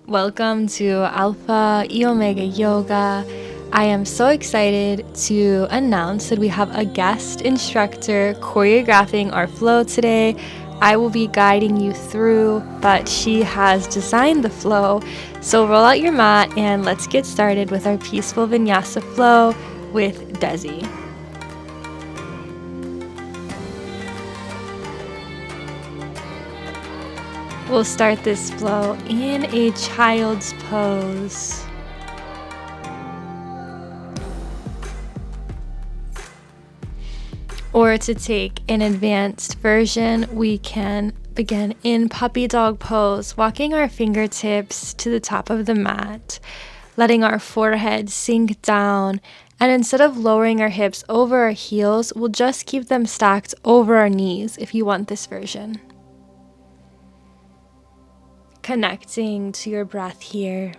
Welcome to Alfa y Omega Yoga. I am so excited to announce that we have a guest instructor choreographing our flow today. I will be guiding you through, but she has designed the flow. So roll out your mat and let's get started with our peaceful vinyasa flow with Desi. We'll start this flow in a child's pose. Or to take an advanced version, we can begin in puppy dog pose, walking our fingertips to the top of the mat, letting our forehead sink down, and instead of lowering our hips over our heels, we'll just keep them stacked over our knees if you want this version. Connecting to your breath here.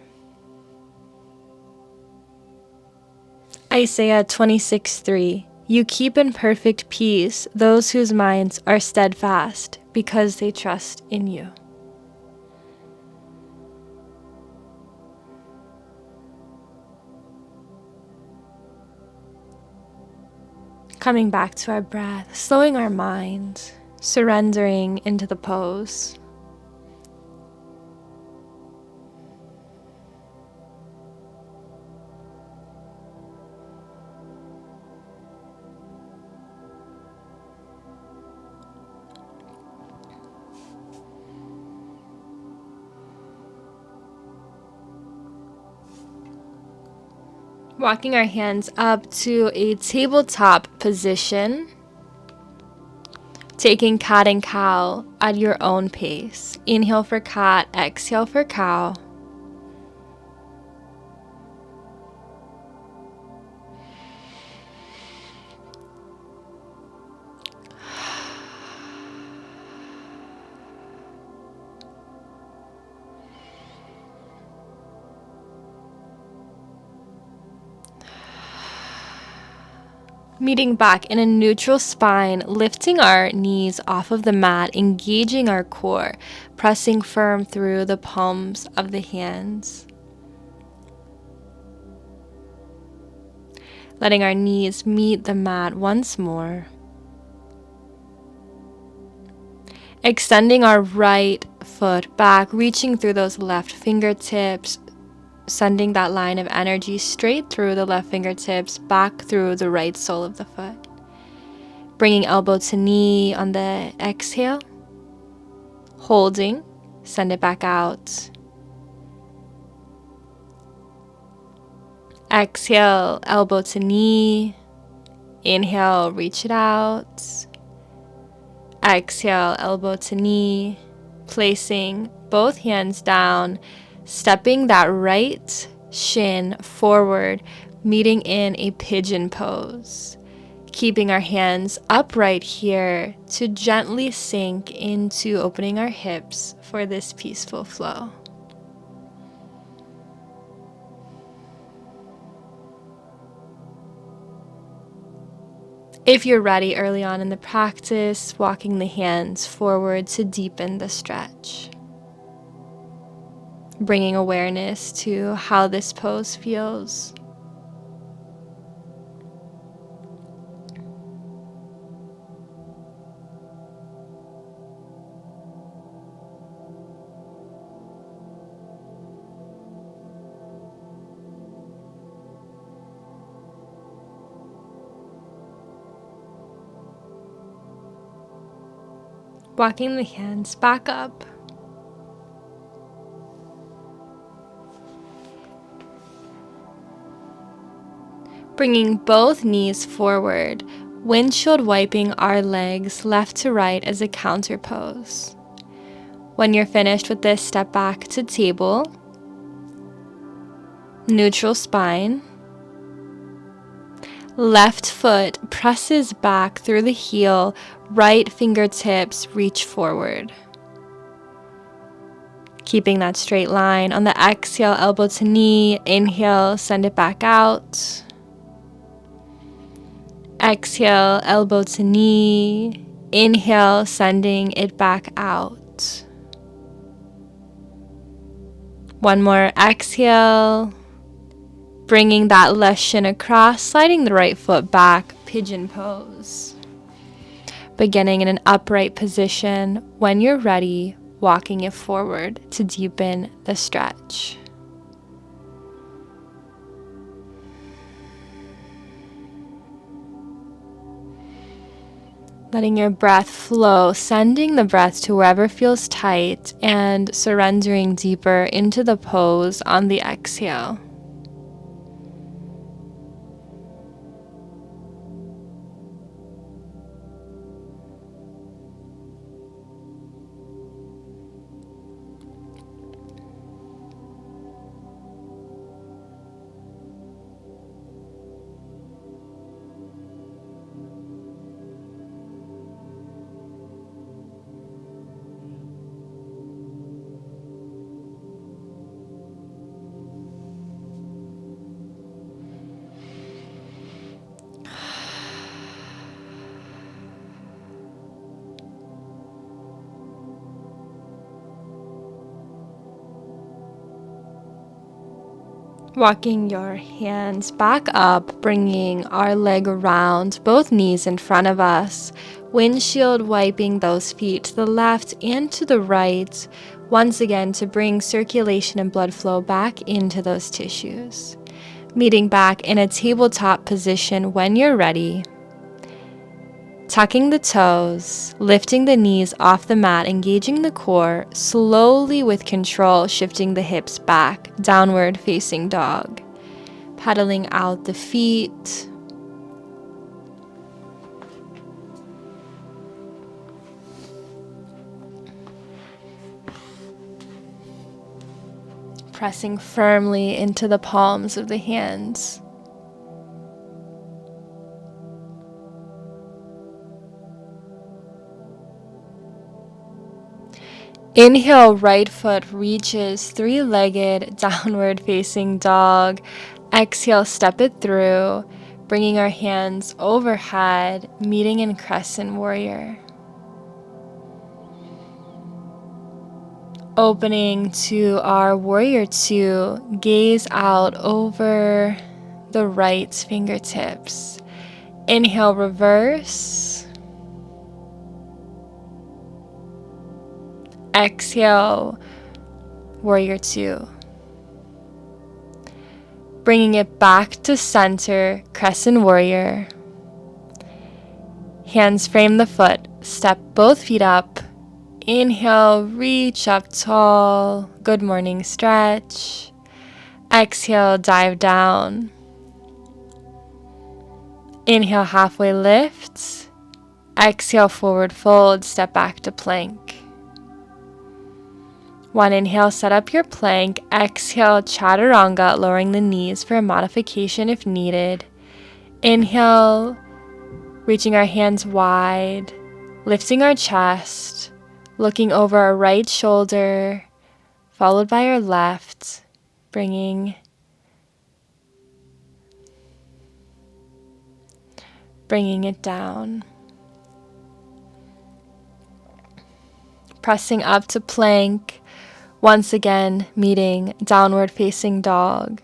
Isaiah 26:3. You keep in perfect peace those whose minds are steadfast because they trust in you. Coming back to our breath, slowing our mind, surrendering into the pose. Walking our hands up to a tabletop position, taking cat and cow at your own pace. Inhale for cat, exhale for cow. Meeting back in a neutral spine, lifting our knees off of the mat, engaging our core, pressing firm through the palms of the hands. Letting our knees meet the mat once more. Extending our right foot back, reaching through those left fingertips, sending that line of energy straight through the left fingertips, back through the right sole of the foot. Bringing elbow to knee on the exhale. Holding, send it back out. Exhale, elbow to knee. Inhale, reach it out. Exhale, elbow to knee. Placing both hands down, stepping that right shin forward, meeting in a pigeon pose. Keeping our hands upright here to gently sink into opening our hips for this peaceful flow. If you're ready early on in the practice, walking the hands forward to deepen the stretch. Bringing awareness to how this pose feels. Walking the hands back up. Bringing both knees forward, windshield wiping our legs left to right as a counter pose. When you're finished with this, step back to table, neutral spine. Left foot presses back through the heel, right fingertips reach forward. Keeping that straight line. On the exhale, elbow to knee. Inhale, send it back out. Exhale, elbow to knee. Inhale, sending it back out. One more exhale, bringing that left shin across, sliding the right foot back, pigeon pose. Beginning in an upright position. When you're ready, walking it forward to deepen the stretch. Letting your breath flow, sending the breath to wherever feels tight and surrendering deeper into the pose on the exhale. Walking your hands back up, bringing our leg around, both knees in front of us. Windshield wiping those feet to the left and to the right, once again to bring circulation and blood flow back into those tissues. Meeting back in a tabletop position when you're ready. Tucking the toes, lifting the knees off the mat, engaging the core, slowly with control, shifting the hips back, downward facing dog. Pedaling out the feet. Pressing firmly into the palms of the hands. Inhale, right foot reaches three-legged downward facing dog. Exhale, step it through, bringing our hands overhead, meeting in crescent warrior. Opening to our warrior two, gaze out over the right fingertips. Inhale, reverse. Exhale, warrior two. Bringing it back to center, crescent warrior. Hands frame the foot, step both feet up. Inhale, reach up tall, good morning stretch. Exhale, dive down. Inhale, halfway lift. Exhale, forward fold, step back to plank. One inhale, set up your plank. Exhale, chaturanga, lowering the knees for a modification if needed. Inhale, reaching our hands wide, lifting our chest, looking over our right shoulder, followed by our left, bringing it down. Pressing up to plank. Once again, meeting downward facing dog.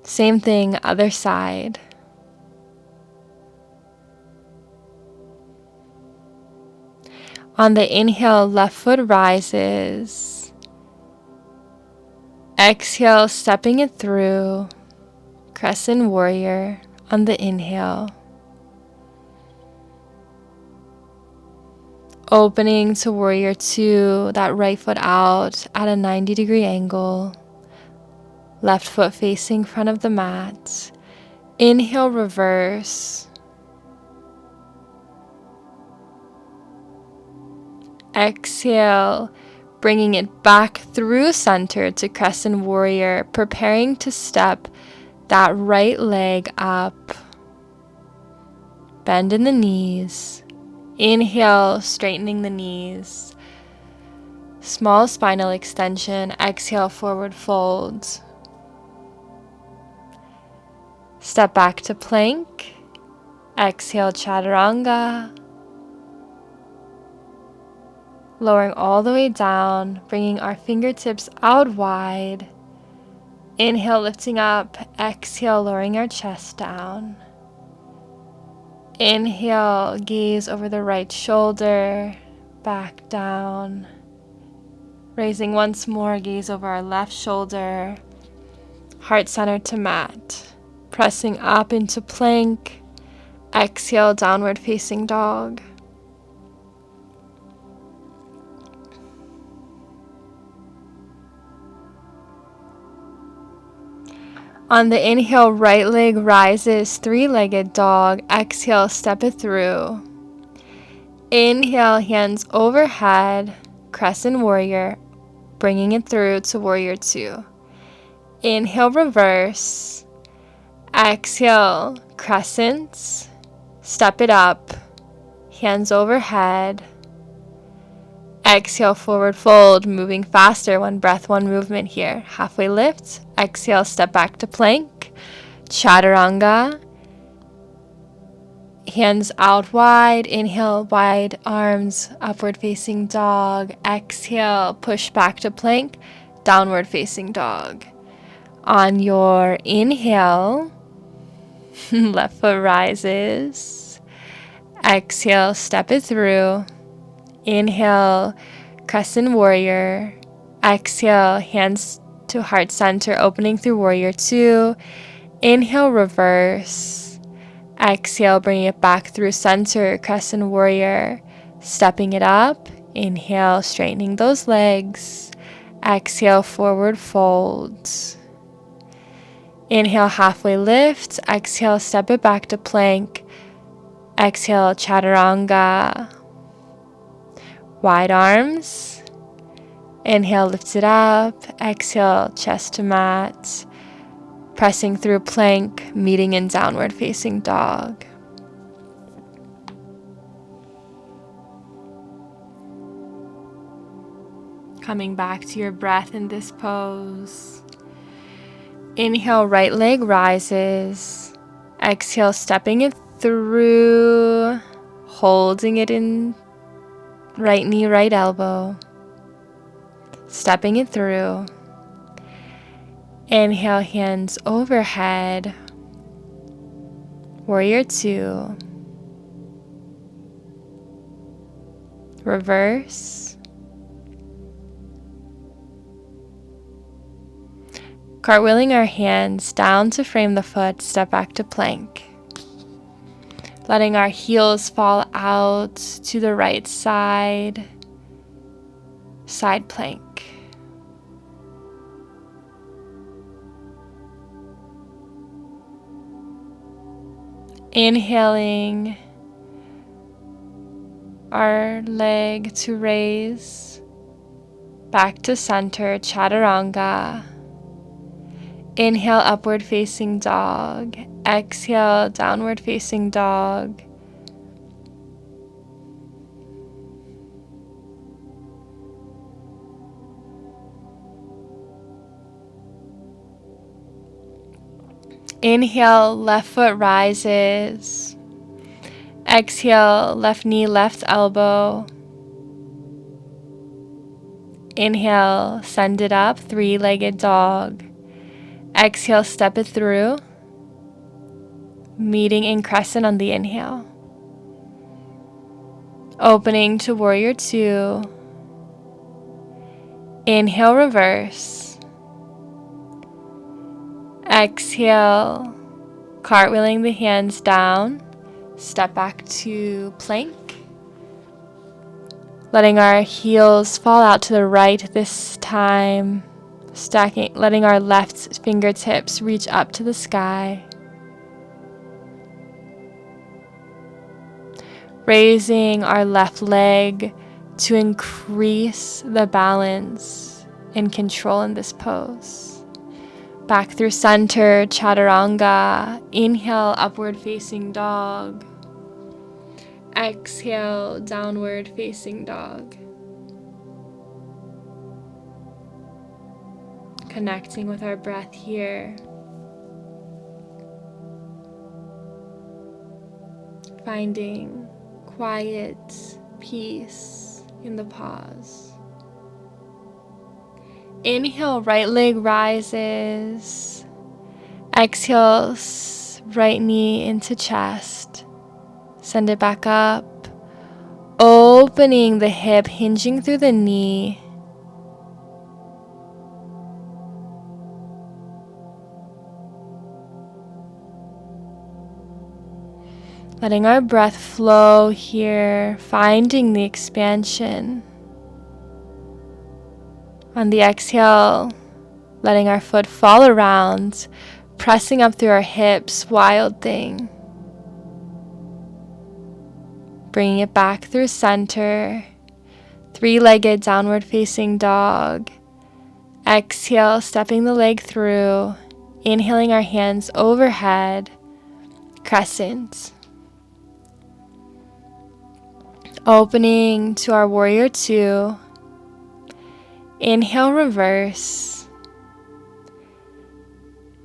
Same thing, other side. On the inhale, left foot rises. Exhale, stepping it through. Crescent warrior on the inhale. Opening to warrior two, that right foot out at a 90-degree angle. Left foot facing front of the mat. Inhale, reverse. Exhale, bringing it back through center to crescent warrior, preparing to step that right leg up. Bend in the knees. Inhale, straightening the knees. Small spinal extension. Exhale, forward fold. Step back to plank. Exhale, chaturanga. lowering all the way down, bringing our fingertips out wide. Inhale, lifting up. Exhale, lowering our chest down. Inhale, gaze over the right shoulder, back down. Raising once more, gaze over our left shoulder, heart center to mat. Pressing up into plank. Exhale, downward facing dog. On the inhale, right leg rises, three-legged dog. Exhale, step it through. Inhale, hands overhead, crescent warrior, bringing it through to warrior two. Inhale, reverse. Exhale, crescent. Step it up, hands overhead. Exhale, forward fold, moving faster, one breath, one movement here. Halfway lift. Exhale, step back to plank. Chaturanga. Hands out wide. Inhale, wide arms, upward facing dog. Exhale, push back to plank, downward facing dog. On your inhale, left foot rises. Exhale, step it through. Inhale, crescent warrior. Exhale, hands to heart center, opening through warrior two. Inhale, reverse. Exhale, bringing it back through center, crescent warrior. Stepping it up. Inhale, straightening those legs. Exhale, forward fold. Inhale, halfway lift. Exhale, step it back to plank. Exhale, chaturanga. Wide arms. Inhale, lift it up. Exhale, chest to mat. Pressing through plank, meeting in downward facing dog. Coming back to your breath in this pose. Inhale, right leg rises. Exhale, stepping it through. Holding it in right knee, right elbow. Stepping it through. Inhale, hands overhead. Warrior two. Reverse. Cartwheeling our hands down to frame the foot, step back to plank. Letting our heels fall out to the right side. Side plank. Inhaling our leg to raise. Back to center, chaturanga. Inhale, upward facing dog. Exhale, downward facing dog. Inhale, left foot rises. Exhale, left knee, left elbow. Inhale, send it up, three-legged dog. Exhale, step it through. Meeting in crescent on the inhale. Opening to warrior two. Inhale, reverse. Exhale, cartwheeling the hands down. Step back to plank. Letting our heels fall out to the right this time. Letting our left fingertips reach up to the sky. Raising our left leg to increase the balance and control in this pose. Back through center, chaturanga. Inhale, upward facing dog. Exhale, downward facing dog. Connecting with our breath here. Finding quiet, peace, in the pause. Inhale, right leg rises. Exhale, right knee into chest. Send it back up. Opening the hip, hinging through the knee. Letting our breath flow here, finding the expansion. On the exhale, letting our foot fall around, pressing up through our hips, wild thing. Bringing it back through center, three-legged downward facing dog. Exhale, stepping the leg through, inhaling our hands overhead, crescent. Opening to our warrior two. Inhale, reverse.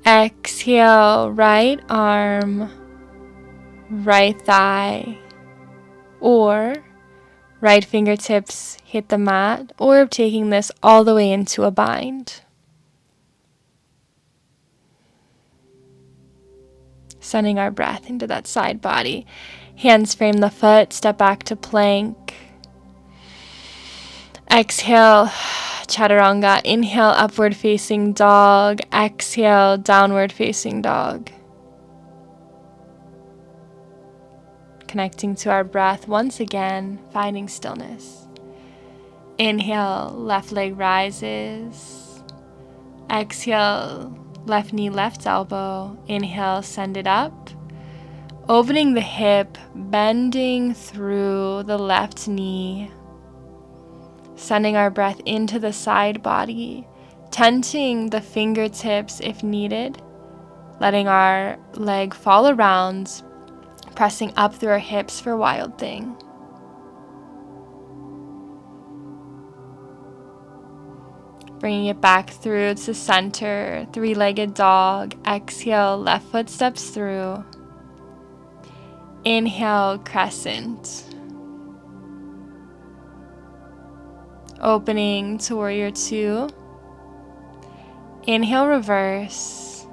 Exhale, right arm, right thigh, or right fingertips hit the mat, or taking this all the way into a bind. Sending our breath into that side body. Hands frame the foot, step back to plank. Exhale, chaturanga. Inhale, upward facing dog. Exhale, downward facing dog. Connecting to our breath once again, finding stillness. Inhale, left leg rises. Exhale, left knee, left elbow. Inhale, send it up. Opening the hip, bending through the left knee. Sending our breath into the side body, tenting the fingertips if needed. Letting our leg fall around, pressing up through our hips for wild thing. Bringing it back through to center, three-legged dog. Exhale, left foot steps through. Inhale, crescent. Opening to warrior two. Inhale, reverse.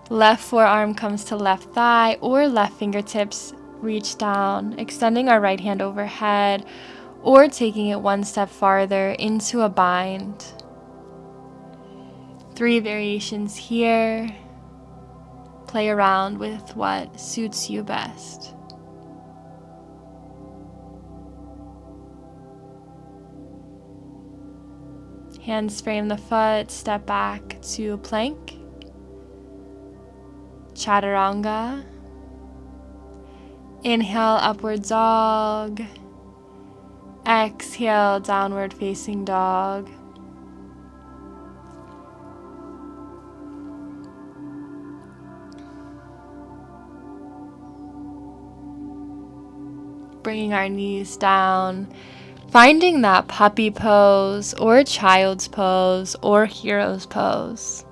Left forearm comes to left thigh, or left fingertips reach down, extending our right hand overhead, or taking it one step farther into a bind. 3 variations here. Play around with what suits you best. Hands frame the foot, step back to plank. Chaturanga. Inhale, upward dog. Exhale, downward facing dog. Bringing our knees down, finding that puppy pose or child's pose or hero's pose.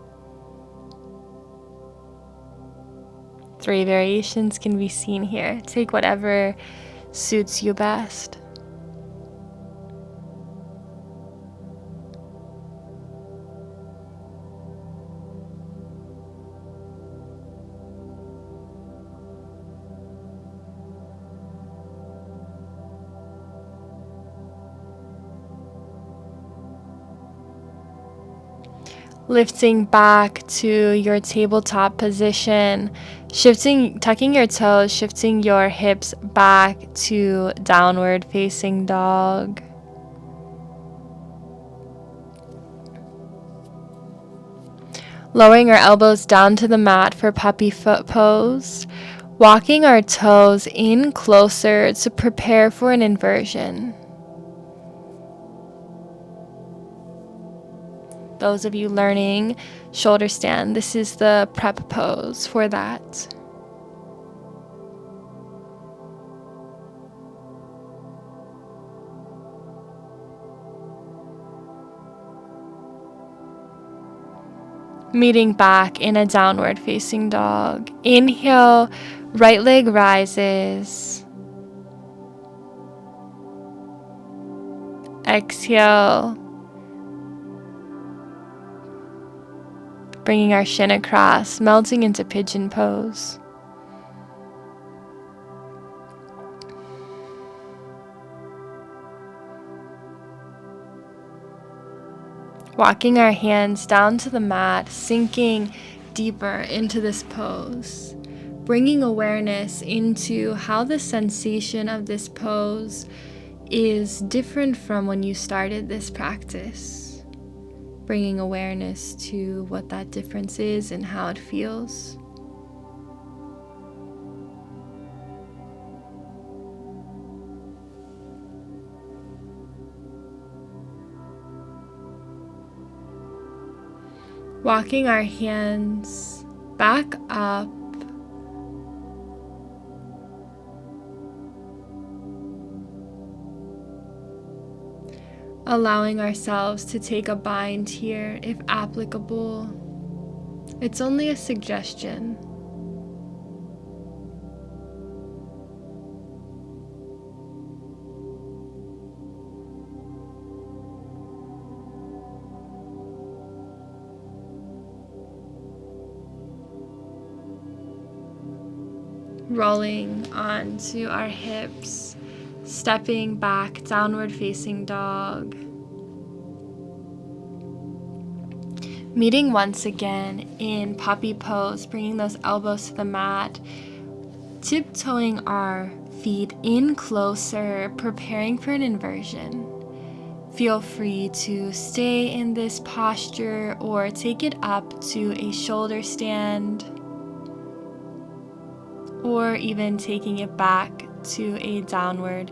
3 variations can be seen here. Take whatever suits you best. Lifting back to your tabletop position, tucking your toes, shifting your hips back to downward facing dog. Lowering our elbows down to the mat for puppy foot pose, walking our toes in closer to prepare for an inversion. Those of you learning shoulder stand, this is the prep pose for that. Meeting back in a downward facing dog. Inhale, right leg rises. Exhale, bringing our shin across, melting into pigeon pose. Walking our hands down to the mat, sinking deeper into this pose, bringing awareness into how the sensation of this pose is different from when you started this practice. Bringing awareness to what that difference is and how it feels. Walking our hands back up, allowing ourselves to take a bind here if applicable. It's only a suggestion. Rolling onto our hips, stepping back, downward facing dog. Meeting once again in puppy pose, bringing those elbows to the mat, tiptoeing our feet in closer, preparing for an inversion. Feel free to stay in this posture or take it up to a shoulder stand, or even taking it back to a downward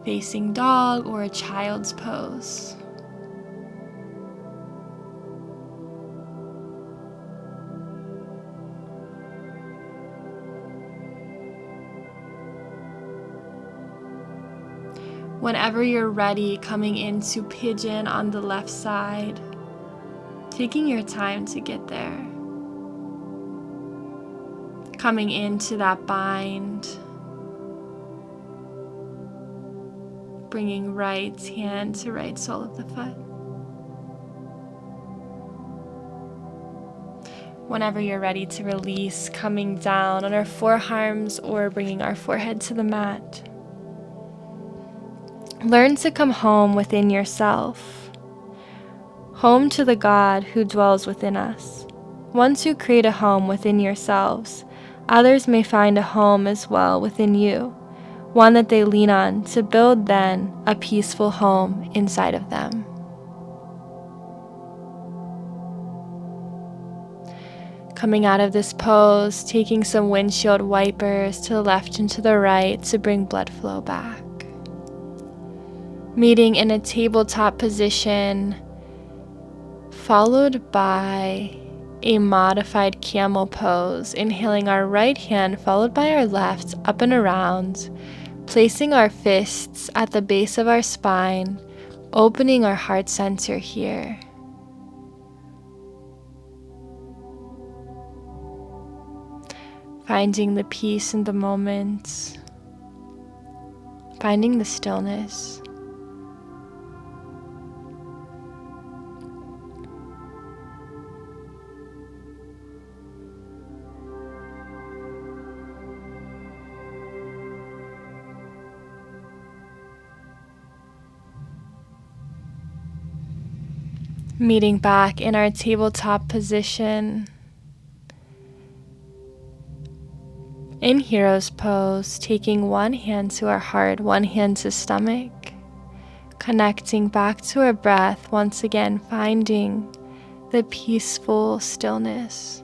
facing dog or a child's pose. Whenever you're ready, coming into pigeon on the left side, taking your time to get there. Coming into that bind, bringing right hand to right sole of the foot. Whenever you're ready to release, coming down on our forearms or bringing our forehead to the mat. Learn to come home within yourself, home to the God who dwells within us. Once you create a home within yourselves, others may find a home as well within you, one that they lean on to build then a peaceful home inside of them. Coming out of this pose, taking some windshield wipers to the left and to the right to bring blood flow back. Meeting in a tabletop position, followed by a modified camel pose, inhaling our right hand followed by our left up and around, placing our fists at the base of our spine, opening our heart center here. Finding the peace in the moment, finding the stillness. Meeting back in our tabletop position. In hero's pose, taking one hand to our heart, one hand to stomach, connecting back to our breath, once again finding the peaceful stillness.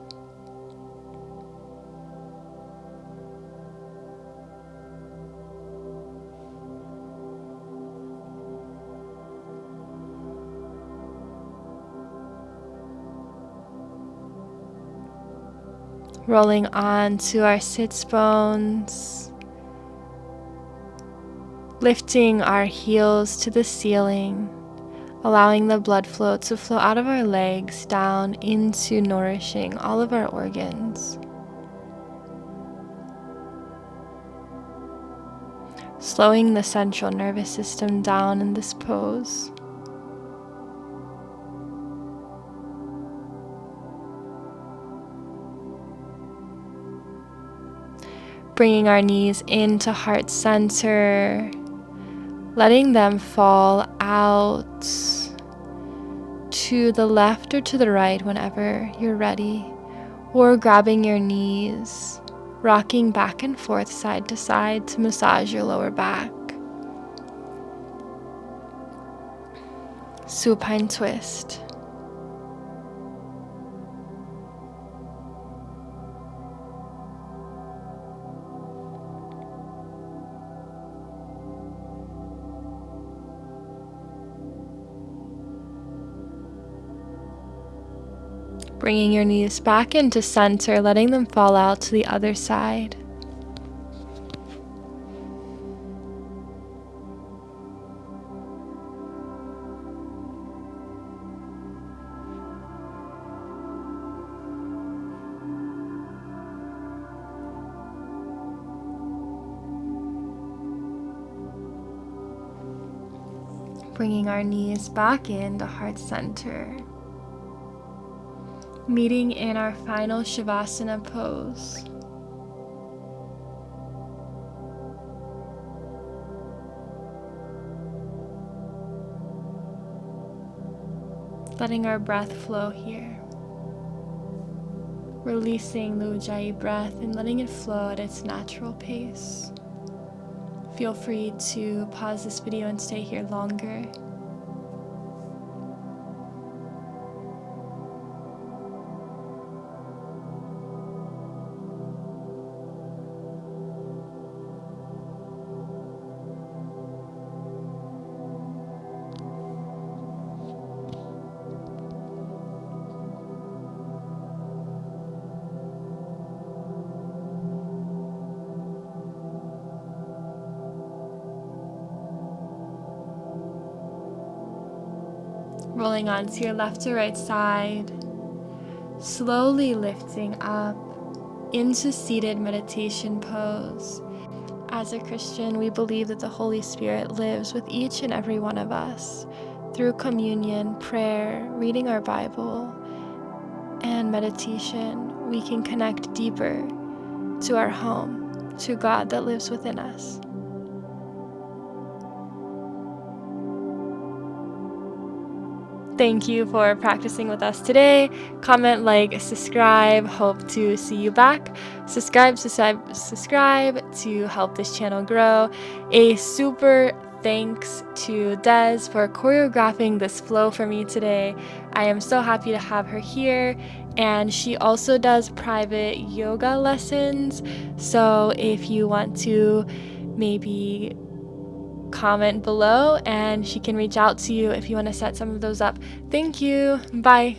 Rolling on to our sits bones, lifting our heels to the ceiling, allowing the blood flow to flow out of our legs down into nourishing all of our organs. slowing the central nervous system down in this pose. Bringing our knees into heart center, letting them fall out to the left or to the right whenever you're ready, or grabbing your knees, rocking back and forth side to side to massage your lower back. Supine twist. Bringing your knees back into center, letting them fall out to the other side. Bringing our knees back into heart center. Meeting in our final savasana pose. Letting our breath flow here. Releasing the Ujjayi breath and letting it flow at its natural pace. Feel free to pause this video and stay here longer. Rolling onto your left or right side, slowly lifting up into seated meditation pose. As a Christian, we believe that the Holy Spirit lives with each and every one of us. Through communion, prayer, reading our Bible, and meditation, we can connect deeper to our home, to God that lives within us. Thank you for practicing with us today. Comment, like, subscribe. Hope to see you back. Subscribe to help this channel grow. A super thanks to Des for choreographing this flow for me today. I am so happy to have her here. And she also does private yoga lessons. So if you want to maybe comment below and she can reach out to you if you want to set some of those up. Thank you. Bye.